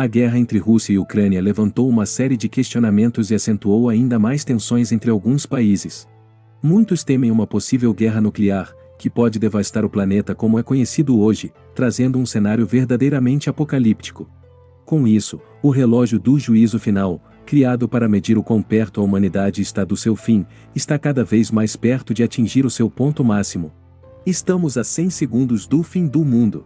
A guerra entre Rússia e Ucrânia levantou uma série de questionamentos e acentuou ainda mais tensões entre alguns países. Muitos temem uma possível guerra nuclear, que pode devastar o planeta como é conhecido hoje, trazendo um cenário verdadeiramente apocalíptico. Com isso, o relógio do juízo final, criado para medir o quão perto a humanidade está do seu fim, está cada vez mais perto de atingir o seu ponto máximo. Estamos a 100 segundos do fim do mundo.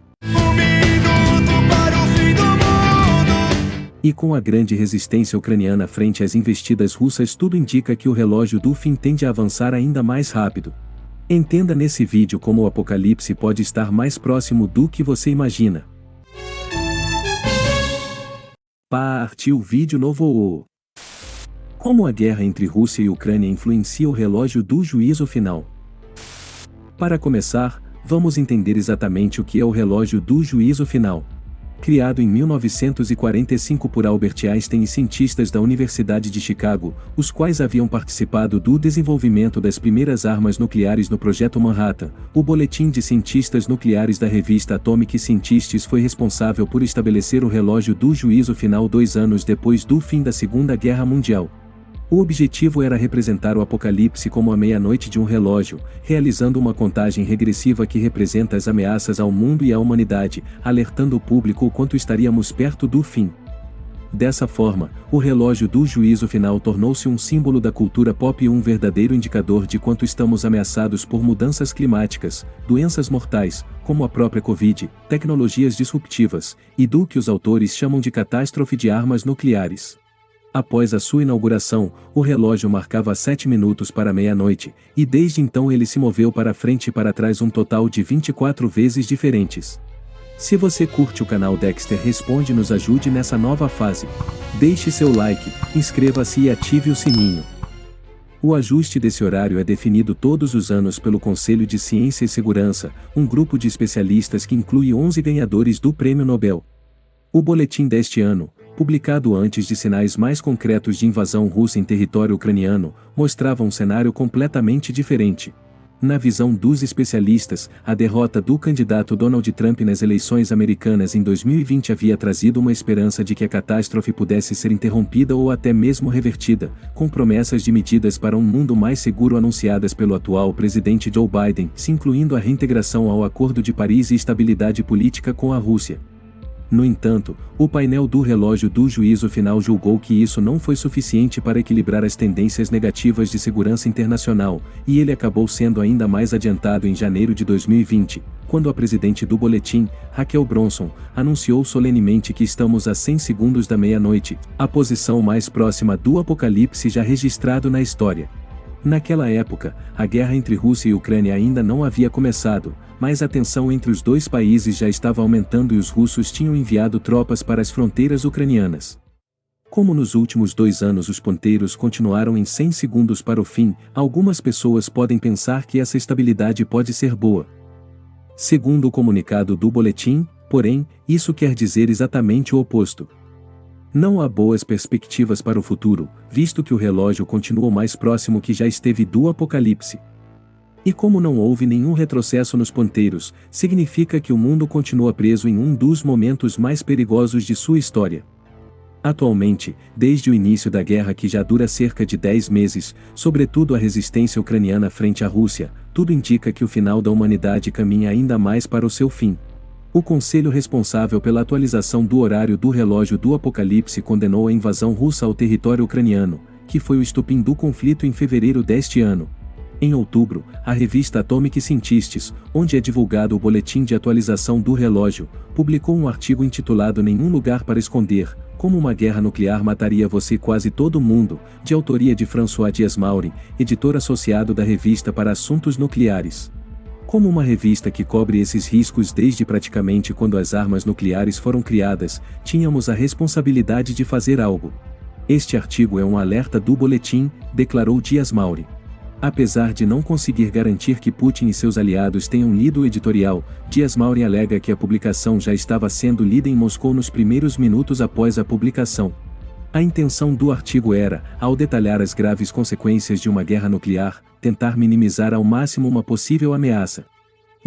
E com a grande resistência ucraniana frente às investidas russas, tudo indica que o relógio do fim tende a avançar ainda mais rápido. Entenda nesse vídeo como o apocalipse pode estar mais próximo do que você imagina. Partiu vídeo novo. Como a guerra entre Rússia e Ucrânia influencia o relógio do juízo final? Para começar, vamos entender exatamente o que é o relógio do juízo final. Criado em 1945 por Albert Einstein e cientistas da Universidade de Chicago, os quais haviam participado do desenvolvimento das primeiras armas nucleares no Projeto Manhattan, o Boletim de Cientistas Nucleares da revista Atomic Scientists foi responsável por estabelecer o relógio do juízo final 2 anos depois do fim da Segunda Guerra Mundial. O objetivo era representar o apocalipse como a meia-noite de um relógio, realizando uma contagem regressiva que representa as ameaças ao mundo e à humanidade, alertando o público o quanto estaríamos perto do fim. Dessa forma, o relógio do juízo final tornou-se um símbolo da cultura pop e um verdadeiro indicador de quanto estamos ameaçados por mudanças climáticas, doenças mortais, como a própria Covid, tecnologias disruptivas, e do que os autores chamam de catástrofe de armas nucleares. Após a sua inauguração, o relógio marcava 7 minutos para meia-noite, e desde então ele se moveu para frente e para trás um total de 24 vezes diferentes. Se você curte o canal Dexter Responde, nos ajude nessa nova fase. Deixe seu like, inscreva-se e ative o sininho. O ajuste desse horário é definido todos os anos pelo Conselho de Ciência e Segurança, um grupo de especialistas que inclui 11 ganhadores do Prêmio Nobel. O boletim deste ano, publicado antes de sinais mais concretos de invasão russa em território ucraniano, mostrava um cenário completamente diferente. Na visão dos especialistas, a derrota do candidato Donald Trump nas eleições americanas em 2020 havia trazido uma esperança de que a catástrofe pudesse ser interrompida ou até mesmo revertida, com promessas de medidas para um mundo mais seguro anunciadas pelo atual presidente Joe Biden, incluindo a reintegração ao Acordo de Paris e estabilidade política com a Rússia. No entanto, o painel do relógio do juízo final julgou que isso não foi suficiente para equilibrar as tendências negativas de segurança internacional, e ele acabou sendo ainda mais adiantado em janeiro de 2020, quando a presidente do boletim, Raquel Bronson, anunciou solenemente que estamos a 100 segundos da meia-noite, a posição mais próxima do apocalipse já registrado na história. Naquela época, a guerra entre Rússia e Ucrânia ainda não havia começado, mas a tensão entre os dois países já estava aumentando e os russos tinham enviado tropas para as fronteiras ucranianas. Como nos últimos 2 anos os ponteiros continuaram em 100 segundos para o fim, algumas pessoas podem pensar que essa estabilidade pode ser boa. Segundo o comunicado do boletim, porém, isso quer dizer exatamente o oposto. Não há boas perspectivas para o futuro, visto que o relógio continua mais próximo que já esteve do apocalipse. E como não houve nenhum retrocesso nos ponteiros, significa que o mundo continua preso em um dos momentos mais perigosos de sua história. Atualmente, desde o início da guerra que já dura cerca de 10 meses, sobretudo a resistência ucraniana frente à Rússia, tudo indica que o final da humanidade caminha ainda mais para o seu fim. O conselho responsável pela atualização do horário do relógio do apocalipse condenou a invasão russa ao território ucraniano, que foi o estopim do conflito em fevereiro deste ano. Em outubro, a revista Atomic Scientists, onde é divulgado o boletim de atualização do relógio, publicou um artigo intitulado Nenhum Lugar para Esconder, como uma guerra nuclear mataria você e quase todo mundo, de autoria de François Dias-Maury, editor associado da Revista para Assuntos Nucleares. Como uma revista que cobre esses riscos desde praticamente quando as armas nucleares foram criadas, tínhamos a responsabilidade de fazer algo. Este artigo é um alerta do boletim, declarou Dias-Maury. Apesar de não conseguir garantir que Putin e seus aliados tenham lido o editorial, Dias-Maury alega que a publicação já estava sendo lida em Moscou nos primeiros minutos após a publicação. A intenção do artigo era, ao detalhar as graves consequências de uma guerra nuclear, tentar minimizar ao máximo uma possível ameaça.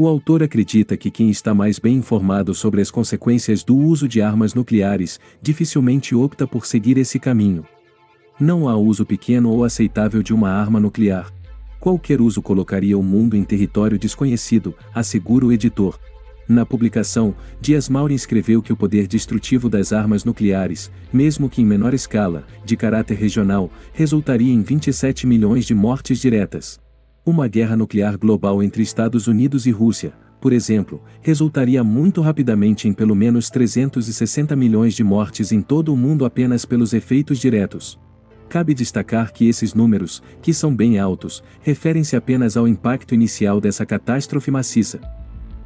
O autor acredita que quem está mais bem informado sobre as consequências do uso de armas nucleares, dificilmente opta por seguir esse caminho. Não há uso pequeno ou aceitável de uma arma nuclear. Qualquer uso colocaria o mundo em território desconhecido, assegura o editor. Na publicação, Dias-Mauri escreveu que o poder destrutivo das armas nucleares, mesmo que em menor escala, de caráter regional, resultaria em 27 milhões de mortes diretas. Uma guerra nuclear global entre Estados Unidos e Rússia, por exemplo, resultaria muito rapidamente em pelo menos 360 milhões de mortes em todo o mundo apenas pelos efeitos diretos. Cabe destacar que esses números, que são bem altos, referem-se apenas ao impacto inicial dessa catástrofe maciça.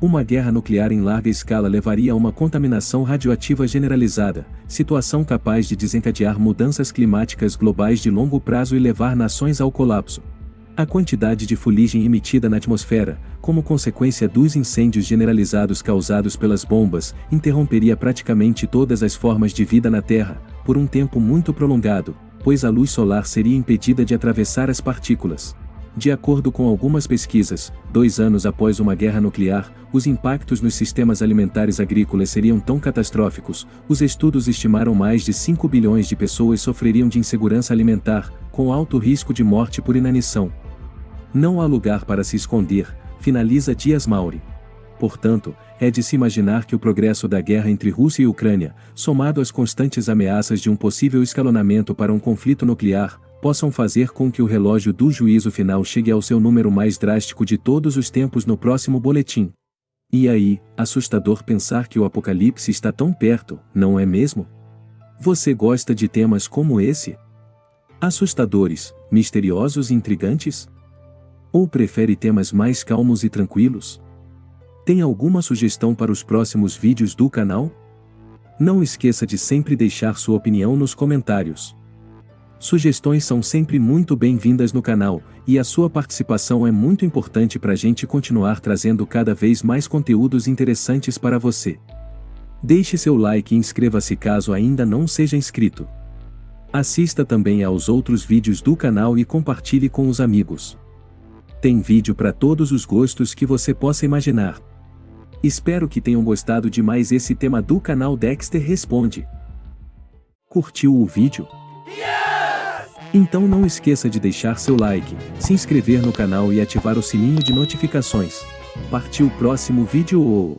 Uma guerra nuclear em larga escala levaria a uma contaminação radioativa generalizada, situação capaz de desencadear mudanças climáticas globais de longo prazo e levar nações ao colapso. A quantidade de fuligem emitida na atmosfera, como consequência dos incêndios generalizados causados pelas bombas, interromperia praticamente todas as formas de vida na Terra, por um tempo muito prolongado, pois a luz solar seria impedida de atravessar as partículas. De acordo com algumas pesquisas, 2 anos após uma guerra nuclear, os impactos nos sistemas alimentares agrícolas seriam tão catastróficos, os estudos estimaram mais de 5 bilhões de pessoas sofreriam de insegurança alimentar, com alto risco de morte por inanição. Não há lugar para se esconder, finaliza Dias-Mauri. Portanto, é de se imaginar que o progresso da guerra entre Rússia e Ucrânia, somado às constantes ameaças de um possível escalonamento para um conflito nuclear, possam fazer com que o relógio do juízo final chegue ao seu número mais drástico de todos os tempos no próximo boletim. E aí, assustador pensar que o apocalipse está tão perto, não é mesmo? Você gosta de temas como esse? Assustadores, misteriosos e intrigantes? Ou prefere temas mais calmos e tranquilos? Tem alguma sugestão para os próximos vídeos do canal? Não esqueça de sempre deixar sua opinião nos comentários. Sugestões são sempre muito bem-vindas no canal, e a sua participação é muito importante para a gente continuar trazendo cada vez mais conteúdos interessantes para você. Deixe seu like e inscreva-se caso ainda não seja inscrito. Assista também aos outros vídeos do canal e compartilhe com os amigos. Tem vídeo para todos os gostos que você possa imaginar. Espero que tenham gostado de mais esse tema do canal Dexter Responde. Curtiu o vídeo? Então não esqueça de deixar seu like, se inscrever no canal e ativar o sininho de notificações. Partiu o próximo vídeo.